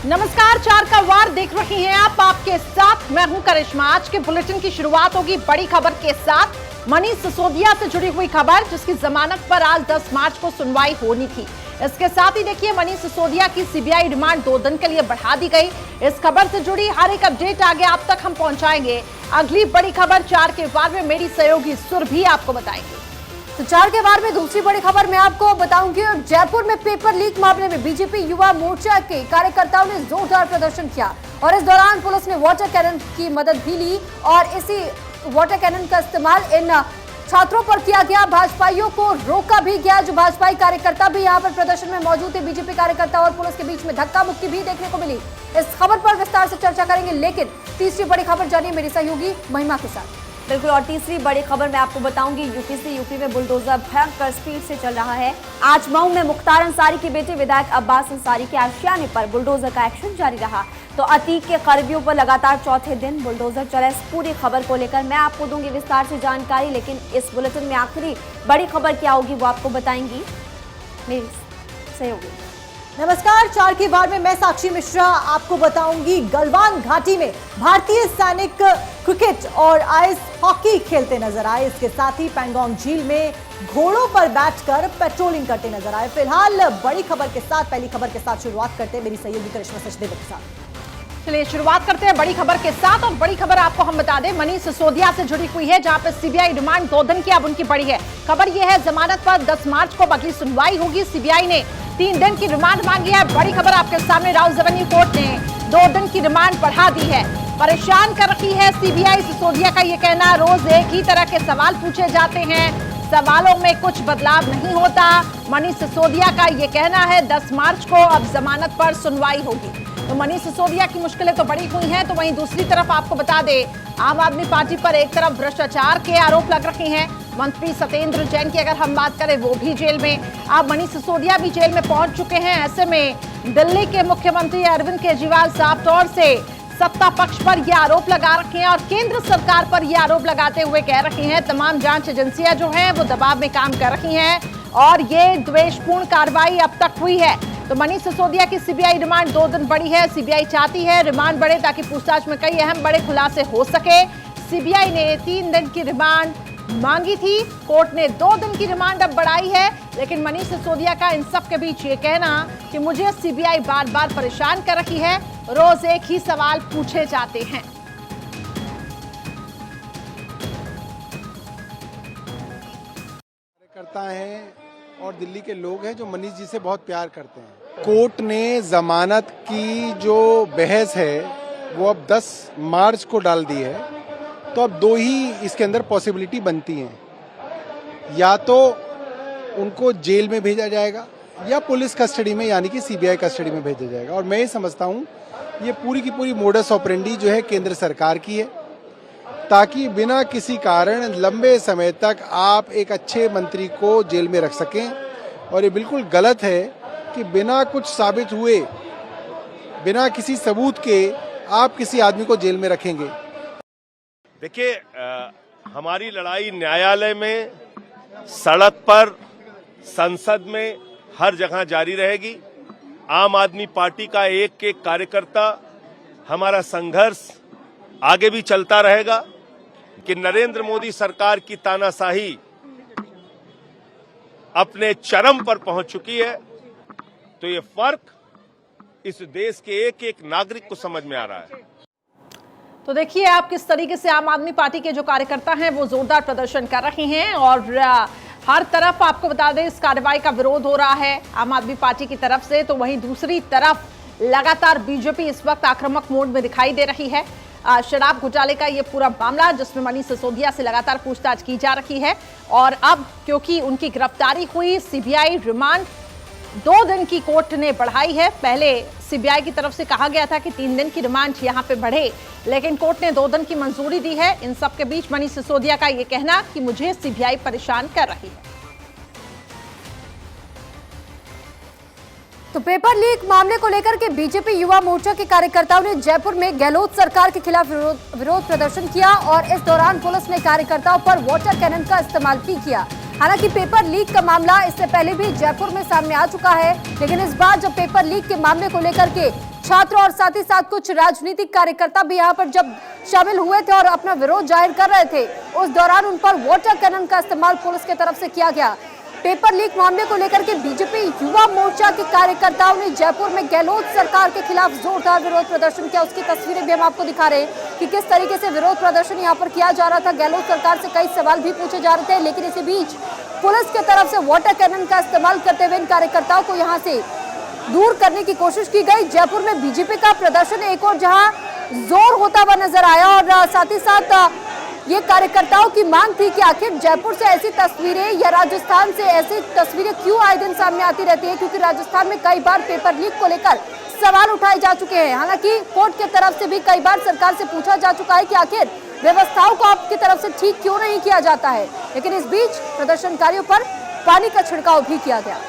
नमस्कार, 4 का वार देख रही हैं आप। आपके साथ मैं हूं करिश्मा। आज के बुलेटिन की शुरुआत होगी बड़ी खबर के साथ। मनीष सिसोदिया से जुड़ी हुई खबर, जिसकी जमानत पर आज 10 मार्च को सुनवाई होनी थी। इसके साथ ही देखिए, मनीष सिसोदिया की सीबीआई रिमांड 2 दिन के लिए बढ़ा दी गई। इस खबर से जुड़ी हर एक अपडेट आगे आप तक हम पहुंचाएंगे। अगली बड़ी खबर 4 के वार में मेरी सहयोगी सुरभि आपको बताएंगे। तो 4 के वार में दूसरी बड़ी खबर मैं आपको बताऊंगी। जयपुर में पेपर लीक मामले में बीजेपी युवा मोर्चा के कार्यकर्ताओं ने जोरदार प्रदर्शन किया और इस दौरान पुलिस ने वाटर कैनन की मदद भी ली और इसी वाटर कैनन का इस्तेमाल इन छात्रों पर किया गया। भाजपाइयों को रोका भी गया। जो भाजपाई कार्यकर्ता भी यहां पर प्रदर्शन में मौजूद थे, बीजेपी कार्यकर्ता और पुलिस के बीच में धक्का मुक्की भी देखने को मिली। इस खबर पर विस्तार से चर्चा करेंगे, लेकिन तीसरी बड़ी खबर जानिए मेरी सहयोगी महिमा के साथ। बिल्कुल, और तीसरी बड़ी खबर मैं आपको बताऊंगी। यूपी में बुलडोजर भयंकर स्पीड से चल रहा है। आज मऊ में मुख्तार अंसारी के बेटे विधायक अब्बास अंसारी के आशियाने पर बुलडोजर का एक्शन जारी रहा। तो अतीक के करीबियों पर लगातार चौथे दिन बुलडोजर चला। इस पूरी खबर को लेकर मैं आपको दूंगी विस्तार से जानकारी, लेकिन इस बुलेटिन में आखिरी बड़ी खबर क्या होगी वो आपको बताएंगी मेरी सहयोगी। नमस्कार, 4 के वार में मैं साक्षी मिश्रा आपको बताऊंगी। गलवान घाटी में भारतीय सैनिक क्रिकेट और आइस हॉकी खेलते नजर आए। इसके साथ ही पैंगोंग झील में घोड़ों पर बैठकर पेट्रोलिंग करते नजर आए। फिलहाल बड़ी खबर के साथ, पहली खबर के साथ शुरुआत करते हैं मेरी सहयोगी करिश्मा सचदेव के साथ। चलिए शुरुआत करते हैं बड़ी खबर के साथ। और बड़ी खबर आपको हम बता दें, मनीष सिसोदिया से जुड़ी हुई है, जहां पर सीबीआई रिमांड 2 दिन की अब उनकी बढ़ी है। खबर यह है, जमानत पर 10 मार्च को अगली सुनवाई होगी। सीबीआई ने 3 दिन की रिमांड मांगी है। बड़ी खबर आपके सामने, राउज एवेन्यू कोर्ट ने 2 दिन की रिमांड बढ़ा दी है। परेशान कर रखी है सीबीआई। सिसोदिया का ये कहना, रोज एक ही तरह के सवाल पूछे जाते हैं, सवालों में कुछ बदलाव नहीं होता। मनीष सिसोदिया का ये कहना है 10 मार्च को अब जमानत पर सुनवाई होगी। तो मनीष सिसोदिया की मुश्किलें तो बढ़ी हुई हैं, तो वहीं दूसरी तरफ आपको बता दें, आम आदमी पार्टी पर एक तरफ भ्रष्टाचार के आरोप लग रहे हैं। मंत्री सत्येंद्र जैन की अगर हम बात करें, वो भी जेल में। अब मनीष सिसोदिया भी जेल में पहुंच चुके हैं। ऐसे में दिल्ली के मुख्यमंत्री अरविंद केजरीवाल साफ तौर से सत्ता पक्ष पर ये आरोप लगा रखे हैं और केंद्र सरकार पर ये आरोप लगाते हुए कह रहे हैं, तमाम जांच एजेंसियां जो हैं वो दबाव में काम कर रही हैं और ये द्वेषपूर्ण कार्रवाई अब तक हुई है। तो मनीष सिसोदिया की सीबीआई रिमांड 2 दिन बढ़ी है। सीबीआई चाहती है रिमांड बढ़े ताकि पूछताछ में कई अहम बड़े खुलासे हो सके। सीबीआई ने 3 दिन की रिमांड मांगी थी, कोर्ट ने 2 दिन की रिमांड अब बढ़ाई है। लेकिन मनीष सिसोदिया का इन सब के बीच ये कहना कि मुझे सीबीआई बार बार परेशान कर रही है, रोज एक ही सवाल पूछे जाते हैं। करता है और दिल्ली के लोग हैं जो मनीष जी से बहुत प्यार करते हैं। कोर्ट ने जमानत की जो बहस है वो अब 10 मार्च को डाल दी है। तो अब 2 ही इसके अंदर पॉसिबिलिटी बनती हैं, या तो उनको जेल में भेजा जाएगा या पुलिस कस्टडी में यानी कि सीबीआई कस्टडी में भेजा जाएगा। और मैं ये समझता हूँ ये पूरी की पूरी मोडस ऑपरेंडी जो है केंद्र सरकार की है, ताकि बिना किसी कारण लंबे समय तक आप एक अच्छे मंत्री को जेल में रख सकें। और ये बिल्कुल गलत है कि बिना कुछ साबित हुए, बिना किसी सबूत के आप किसी आदमी को जेल में रखेंगे। देखिए, हमारी लड़ाई न्यायालय में, सड़क पर, संसद में, हर जगह जारी रहेगी। आम आदमी पार्टी का एक एक कार्यकर्ता, हमारा संघर्ष आगे भी चलता रहेगा कि नरेंद्र मोदी सरकार की तानाशाही अपने चरम पर पहुंच चुकी है। तो ये फर्क इस देश के एक एक नागरिक को समझ में आ रहा है। तो देखिए आप किस तरीके से आम आदमी पार्टी के जो कार्यकर्ता हैं वो जोरदार प्रदर्शन कर रहे हैं और हर तरफ आपको बता दें इस कार्रवाई का विरोध हो रहा है आम आदमी पार्टी की तरफ से। तो वहीं दूसरी तरफ लगातार बीजेपी इस वक्त आक्रामक मोड में दिखाई दे रही है। शराब घोटाले का ये पूरा मामला, जिसमें मनीष सिसोदिया से लगातार पूछताछ की जा रही है और अब क्योंकि उनकी गिरफ्तारी हुई, सीबीआई रिमांड 2 दिन की कोर्ट ने बढ़ाई है। पहले सीबीआई की तरफ से कहा गया था कि 3 दिन की रिमांड यहां पे बढ़े, लेकिन कोर्ट ने 2 दिन की मंजूरी दी है। इन सब के बीच मनीष सिसोदिया का ये कहना कि मुझे सीबीआई परेशान कर रही है। तो पेपर लीक मामले को लेकर के बीजेपी युवा मोर्चा के कार्यकर्ताओं ने जयपुर में गहलोत सरकार के खिलाफ विरोध प्रदर्शन किया और इस दौरान पुलिस ने कार्यकर्ताओं पर वाटर कैनन का इस्तेमाल भी किया। हालांकि पेपर लीक का मामला इससे पहले भी जयपुर में सामने आ चुका है, लेकिन इस बार जब पेपर लीक के मामले को लेकर के छात्र और साथ ही साथ कुछ राजनीतिक कार्यकर्ता भी यहाँ पर जब शामिल हुए थे और अपना विरोध जाहिर कर रहे थे, उस दौरान उन पर वाटर कैनन का इस्तेमाल पुलिस की तरफ से किया गया। पेपर लीक मामले को लेकर के बीजेपी युवा मोर्चा के कार्यकर्ताओं ने जयपुर में गहलोत सरकार के खिलाफ जोरदार विरोध प्रदर्शन किया। उसकी तस्वीरें भी हम आपको दिखा रहे हैं कि किस तरीके से विरोध प्रदर्शन यहाँ पर किया जा रहा था। गहलोत सरकार से कई सवाल भी पूछे जा रहे थे, लेकिन इसी बीच पुलिस की तरफ से वाटर कैनन का इस्तेमाल करते हुए इन कार्यकर्ताओं को यहाँ से दूर करने की कोशिश की गई। जयपुर में बीजेपी का प्रदर्शन एक और जहां जोर होता हुआ नजर आया और साथ ही साथ ये कार्यकर्ताओं की मांग थी कि आखिर जयपुर से ऐसी तस्वीरें या राजस्थान से ऐसी तस्वीरें क्यों आए दिन सामने आती रहती है, क्योंकि राजस्थान में कई बार पेपर लीक को लेकर सवाल उठाए जा चुके हैं। हालांकि कोर्ट की तरफ से भी कई बार सरकार से पूछा जा चुका है कि आखिर व्यवस्थाओं को आपकी तरफ से ठीक क्यों नहीं किया जाता है, लेकिन इस बीच प्रदर्शनकारियों पर पानी का छिड़काव भी किया गया।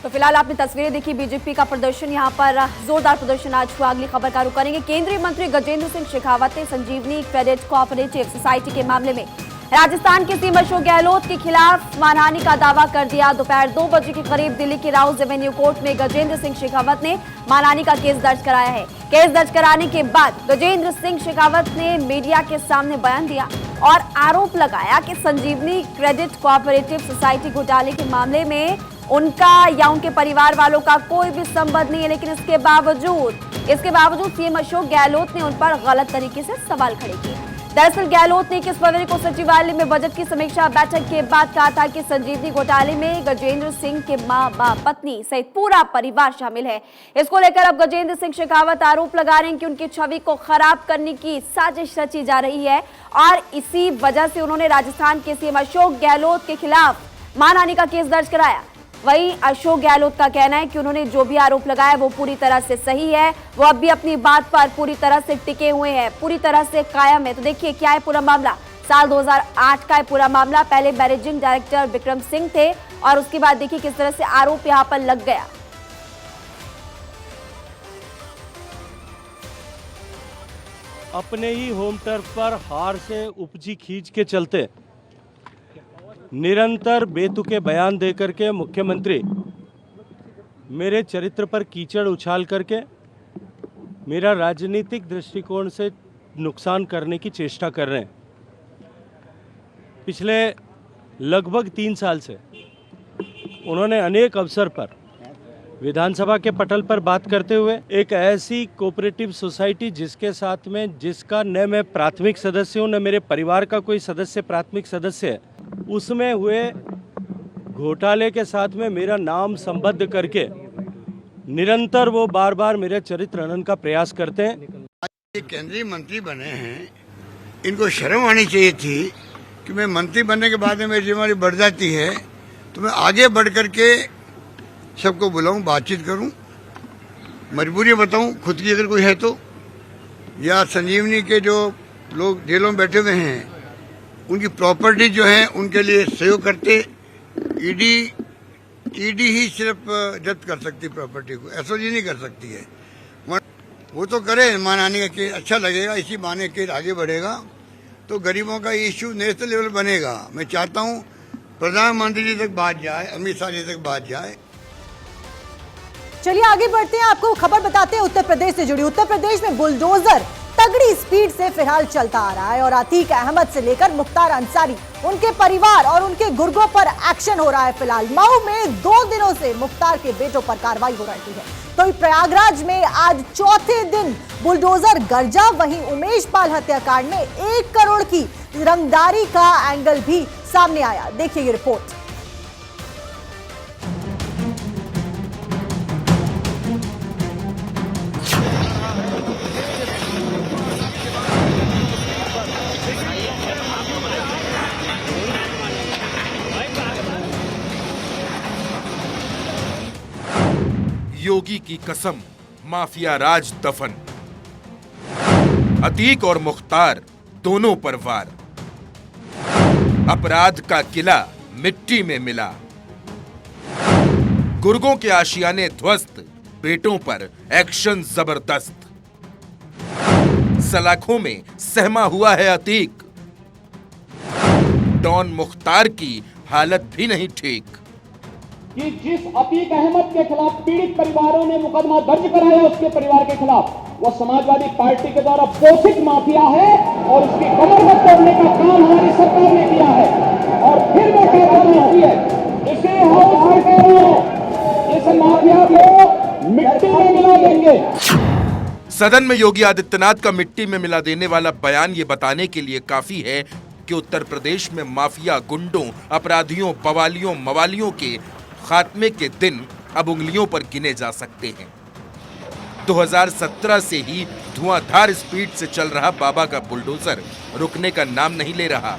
तो फिलहाल आपने तस्वीरें देखी, बीजेपी का प्रदर्शन यहाँ पर जोरदार प्रदर्शन आज हुआ। अगली खबर का रुख करेंगे। केंद्रीय मंत्री गजेंद्र सिंह शेखावत ने संजीवनी क्रेडिट कोऑपरेटिव सोसाइटी के मामले में राजस्थान के सीएम अशोक गहलोत के खिलाफ मानहानि का दावा कर दिया। दोपहर 2 बजे के करीब दिल्ली के राउज एवेन्यू कोर्ट में गजेंद्र सिंह शेखावत ने मानहानि का केस दर्ज कराया है। केस दर्ज कराने के बाद गजेंद्र सिंह शेखावत ने मीडिया के सामने बयान दिया और आरोप लगाया कि संजीवनी क्रेडिट कोऑपरेटिव सोसाइटी घोटाले के मामले में उनका या उनके परिवार वालों का कोई भी संबंध नहीं है, लेकिन इसके बावजूद सीएम अशोक गहलोत ने उन पर गलत तरीके से सवाल खड़े किए। दरअसल गहलोत ने 21 फरवरी को सचिवालय में बजट की समीक्षा बैठक के बाद कहा था कि संजीवनी घोटाले में गजेंद्र सिंह के मां, बाप, पत्नी सहित पूरा परिवार शामिल है। इसको लेकर अब गजेंद्र सिंह शेखावत आरोप लगा रहे हैं कि उनकी छवि को खराब करने की साजिश रची जा रही है और इसी वजह से उन्होंने राजस्थान के सीएम अशोक गहलोत के खिलाफ मानहानि का केस दर्ज कराया। वहीं अशोक गहलोत का कहना है कि उन्होंने जो भी आरोप लगाया वो पूरी तरह से सही है, वो अब भी अपनी बात पर पूरी तरह से टिके हुए हैं, पूरी तरह से कायम है। तो देखिए क्या है पूरा मामला। साल 2008 का है पूरा मामला। पहले मैनेजिंग डायरेक्टर विक्रम सिंह थे और उसके बाद देखिए किस तरह से आरोप यहाँ पर लग गया। अपने ही होम टर्फ पर हार से उपजी खींच के चलते निरंतर बेतुके बयान देकर के मुख्यमंत्री मेरे चरित्र पर कीचड़ उछाल करके मेरा राजनीतिक दृष्टिकोण से नुकसान करने की चेष्टा कर रहे हैं। पिछले लगभग 3 साल से उन्होंने अनेक अवसर पर विधानसभा के पटल पर बात करते हुए एक ऐसी कोऑपरेटिव सोसाइटी जिसके साथ में जिसका न मैं प्राथमिक सदस्य हूँ न मेरे परिवार का कोई सदस्य प्राथमिक सदस्य है, उसमें हुए घोटाले के साथ में मेरा नाम संबद्ध करके निरंतर वो बार बार मेरे चरित्र हनन का प्रयास करते हैं। ये केंद्रीय मंत्री बने हैं, इनको शर्म आनी चाहिए थी कि मैं मंत्री बनने के बाद में मेरी जिम्मेदारी बढ़ जाती है तो मैं आगे बढ़ करके सबको बुलाऊं, बातचीत करूं, मजबूरी बताऊं खुद की अगर कोई है तो, या संजीवनी के जो लोग जेलों में बैठे हुए हैं उनकी प्रॉपर्टी जो है उनके लिए सहयोग करते। ईडी ही सिर्फ जब्त कर सकती प्रॉपर्टी को, एसओजी नहीं कर सकती है। वो तो करे मानहानि का केस, अच्छा लगेगा, इसी बहाने केस आगे बढ़ेगा तो गरीबों का इश्यू नेशनल लेवल बनेगा। मैं चाहता हूँ प्रधानमंत्री जी तक बात जाए, अमित शाह जी तक बात जाए। चलिए आगे बढ़ते हैं, आपको खबर बताते हैं उत्तर प्रदेश से जुड़ी। उत्तर प्रदेश में बुलडोजर तगड़ी स्पीड से फिलहाल चलता आ रहा है और अतीक अहमद से लेकर मुख्तार अंसारी, उनके परिवार और उनके गुर्गों पर एक्शन हो रहा है। फिलहाल मऊ में 2 दिनों से मुख्तार के बेटों पर कार्रवाई हो रही है, तो प्रयागराज में आज चौथे दिन बुलडोजर गरजा। वहीं उमेश पाल हत्याकांड में 1 करोड़ की रंगदारी का एंगल भी सामने आया। देखिए ये रिपोर्ट। योगी की कसम, माफिया राज दफन, अतीक और मुख्तार दोनों पर वार, अपराध का किला मिट्टी में मिला, गुर्गों के आशियाने ध्वस्त, बेटों पर एक्शन जबरदस्त। सलाखों में सहमा हुआ है अतीक। डॉन मुख्तार की हालत भी नहीं ठीक। कि जिस अतीक अहमद के खिलाफ पीड़ित परिवारों ने मुकदमा दर्ज कराया उसके परिवार के खिलाफ, वो समाजवादी पार्टी के द्वारा पोषित माफिया है और उसकी कमर में तोड़ने का काम हमारी सरकार ने किया है। और फिर वो कहना होती है इसे हाउस में कह रहा हूं, इस माफिया को मिट्टी में मिला देंगे। सदन में योगी आदित्यनाथ का मिट्टी में मिला देने वाला बयान ये बताने के लिए काफी है कि उत्तर प्रदेश में माफिया, गुंडों, अपराधियों, बवालियों, मवालियों के खात्मे के दिन अब उंगलियों पर गिने जा सकते हैं। 2017 से ही धुआंधार स्पीड से चल रहा बाबा का बुलडोजर रुकने का नाम नहीं ले रहा।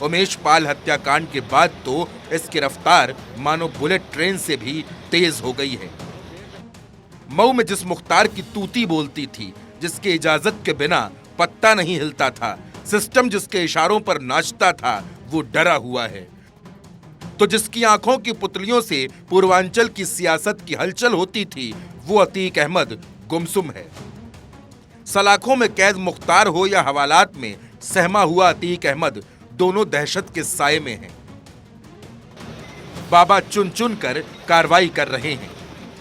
उमेश पाल हत्याकांड के बाद तो इसकी रफ्तार मानो बुलेट ट्रेन से भी तेज हो गई है। मऊ में जिस मुख्तार की तूती बोलती थी, जिसके इजाजत के बिना पत्ता नहीं हिलता था, सिस्टम जिसके इशारों पर नाचता था, वो डरा हुआ है। तो जिसकी आंखों की पुतलियों से पूर्वांचल की सियासत की हलचल होती थी, वो अतीक अहमद गुमसुम है। सलाखों में कैद मुख्तार हो या हवालात में सहमा हुआ अतीक अहमद, दोनों दहशत के साये में हैं। बाबा चुन चुन कर कार्रवाई कर रहे हैं।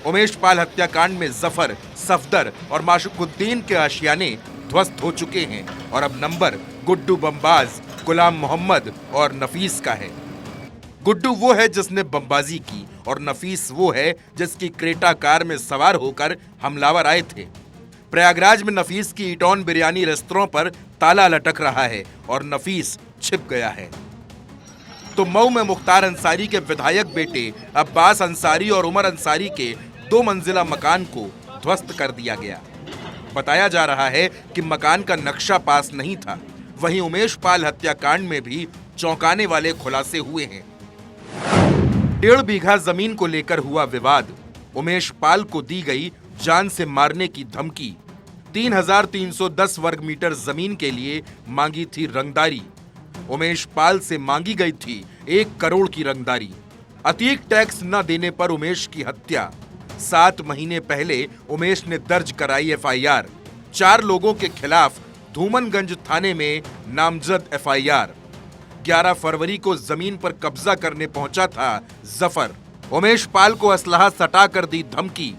उमेश पाल हत्याकांड में जफर, सफदर और माशुकुद्दीन के आशियाने ध्वस्त हो चुके हैं और अब नंबर गुड्डू बमबाज, गुलाम मोहम्मद और नफीस का है। गुड्डू वो है जिसने बमबाजी की और नफीस वो है जिसकी क्रेटा कार में सवार होकर हमलावर आए थे। प्रयागराज में नफीस की ईटॉन बिरयानी रेस्तरां पर ताला लटक रहा है और नफीस छिप गया है। तो मऊ में मुख्तार अंसारी के विधायक बेटे अब्बास अंसारी और उमर अंसारी के 2 मंजिला मकान को ध्वस्त कर दिया गया। बताया जा रहा है कि मकान का नक्शा पास नहीं था। वहीं उमेश पाल हत्याकांड में भी चौंकाने वाले खुलासे हुए हैं। 1.5 बीघा जमीन को लेकर हुआ विवाद। उमेश पाल को दी गई जान से मारने की धमकी। 3,310 वर्ग मीटर जमीन के लिए मांगी थी रंगदारी। उमेश पाल से मांगी गई थी 1 करोड़ की रंगदारी। अतीक टैक्स न देने पर उमेश की हत्या। 7 महीने पहले उमेश ने दर्ज कराई FIR। 4 लोगों के खिलाफ धूमनगंज थाने में नामजद FIR। 11 फरवरी को जमीन पर कब्जा करने पहुंचा था जफर। उमेश पाल को असलहा सटा कर दी धमकी।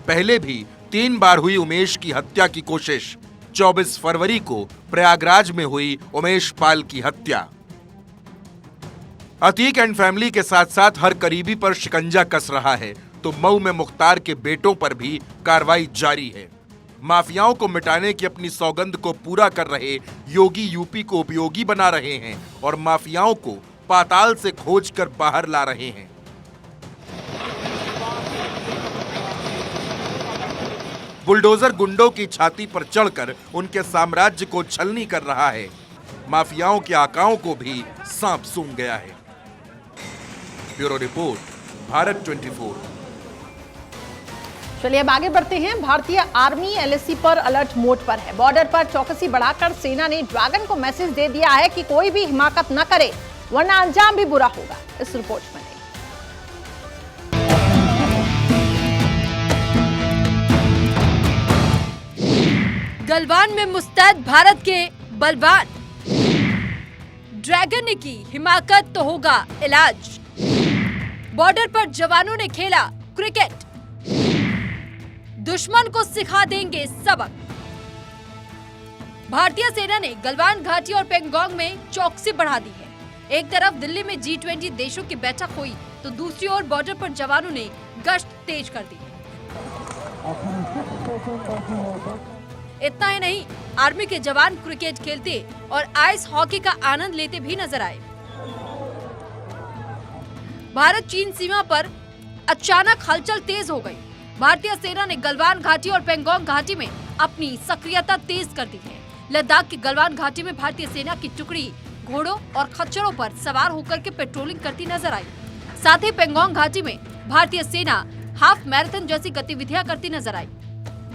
पहले भी 3 बार हुई उमेश की हत्या की कोशिश। 24 फरवरी को प्रयागराज में हुई उमेश पाल की हत्या। अतीक एंड फैमिली के साथ साथ हर करीबी पर शिकंजा कस रहा है, तो मऊ में मुख्तार के बेटों पर भी कार्रवाई जारी है। माफियाओं को मिटाने की अपनी सौगंध को पूरा कर रहे योगी यूपी को उपयोगी बना रहे हैं और माफियाओं को पाताल से खोज कर बाहर ला रहे हैं। बुलडोजर गुंडों की छाती पर चढ़कर उनके साम्राज्य को छलनी कर रहा है। माफियाओं के आकाओं को भी सांप सूंघ गया है। Bureau report, Bharat 24। चलिए अब आगे बढ़ते हैं। भारतीय आर्मी LAC पर अलर्ट मोड पर है। बॉर्डर पर चौकसी बढ़ाकर सेना ने ड्रैगन को मैसेज दे दिया है कि कोई भी हिमाकत न करे वरना अंजाम भी बुरा होगा। इस रिपोर्ट में गलवान में मुस्तैद भारत के बलवान। ड्रैगन ने की हिमाकत तो होगा इलाज। बॉर्डर पर जवानों ने खेला क्रिकेट। दुश्मन को सिखा देंगे सबक। भारतीय सेना ने गलवान घाटी और पेंगोंग में चौकसी बढ़ा दी है। एक तरफ दिल्ली में G20 देशों की बैठक हुई तो दूसरी ओर बॉर्डर पर जवानों ने गश्त तेज कर दी। इतना ही नहीं, आर्मी के जवान क्रिकेट खेलते और आइस हॉकी का आनंद लेते भी नजर आए। भारत चीन सीमा पर अचानक हलचल तेज हो गई। भारतीय सेना ने गलवान घाटी और पेंगोंग घाटी में अपनी सक्रियता तेज कर दी है। लद्दाख की गलवान घाटी में भारतीय सेना की टुकड़ी घोड़ों और खच्चरों पर सवार होकर के पेट्रोलिंग करती नजर आई। साथ ही पेंगोंग घाटी में भारतीय सेना हाफ मैराथन जैसी गतिविधियां करती नजर आई।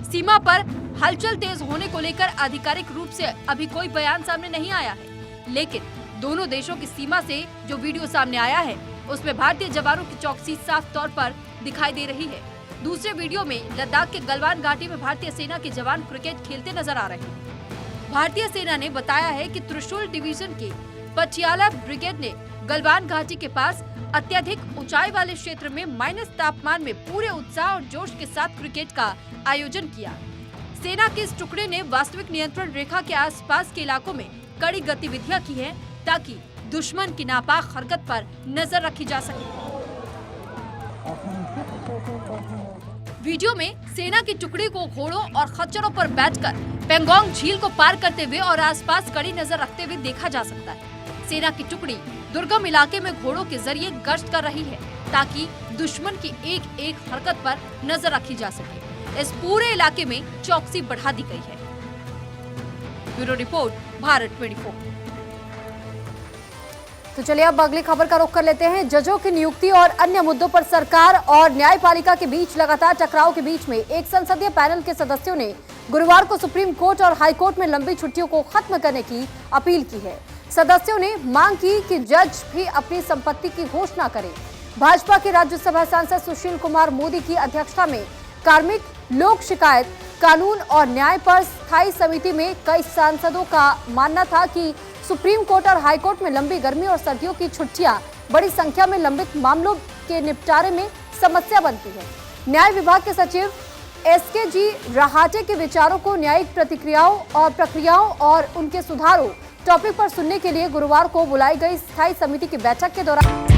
सीमा पर हलचल तेज होने को लेकर आधिकारिक रूप से अभी कोई बयान सामने नहीं आया है, लेकिन दोनों देशों की सीमा से जो वीडियो सामने आया है उसमें भारतीय जवानों की चौकसी साफ तौर पर दिखाई दे रही है। दूसरे वीडियो में लद्दाख के गलवान घाटी में भारतीय सेना के जवान क्रिकेट खेलते नजर आ रहे हैं। भारतीय सेना ने बताया है कि त्रिशूल डिवीजन के पटियाला ब्रिगेड ने गलवान घाटी के पास अत्यधिक ऊंचाई वाले क्षेत्र में माइनस तापमान में पूरे उत्साह और जोश के साथ क्रिकेट का आयोजन किया। सेना के इस टुकड़े ने वास्तविक नियंत्रण रेखा के आसपास के इलाकों में कड़ी गतिविधियां की हैं ताकि दुश्मन की नापाक हरकत पर नजर रखी जा सके। वीडियो में सेना की टुकड़ी को घोड़ों और खच्चरों पर बैठकर पेंगोंग झील को पार करते हुए और आसपास कड़ी नजर रखते हुए देखा जा सकता है। सेना की टुकड़ी दुर्गम इलाके में घोड़ों के जरिए गश्त कर रही है ताकि दुश्मन की एक एक हरकत पर नजर रखी जा सके। इस पूरे इलाके में चौकसी बढ़ा दी गई है। Bureau report, Bharat 24। तो चलिए अब अगली खबर का रुख कर लेते हैं। जजों की नियुक्ति और अन्य मुद्दों पर सरकार और न्यायपालिका के बीच लगातार टकराव के बीच में एक संसदीय पैनल के सदस्यों ने गुरुवार को सुप्रीम कोर्ट और हाई कोर्ट में लंबी छुट्टियों को खत्म करने की अपील की है। सदस्यों ने मांग की कि जज भी अपनी संपत्ति की घोषणा करें। भाजपा के राज्यसभा सांसद सुशील कुमार मोदी की अध्यक्षता में कार्मिक लोक शिकायत कानून और न्याय पर स्थायी समिति में कई सांसदों का मानना था कि सुप्रीम कोर्ट और हाई कोर्ट में लंबी गर्मी और सर्दियों की छुट्टियां बड़ी संख्या में लंबित मामलों के निपटारे में समस्या बनती है। न्याय विभाग के सचिव SK जी रहाटे के विचारों को न्यायिक प्रतिक्रियाओं और प्रक्रियाओं और उनके सुधारों टॉपिक पर सुनने के लिए गुरुवार को बुलाई गई स्थायी समिति की बैठक के दौरान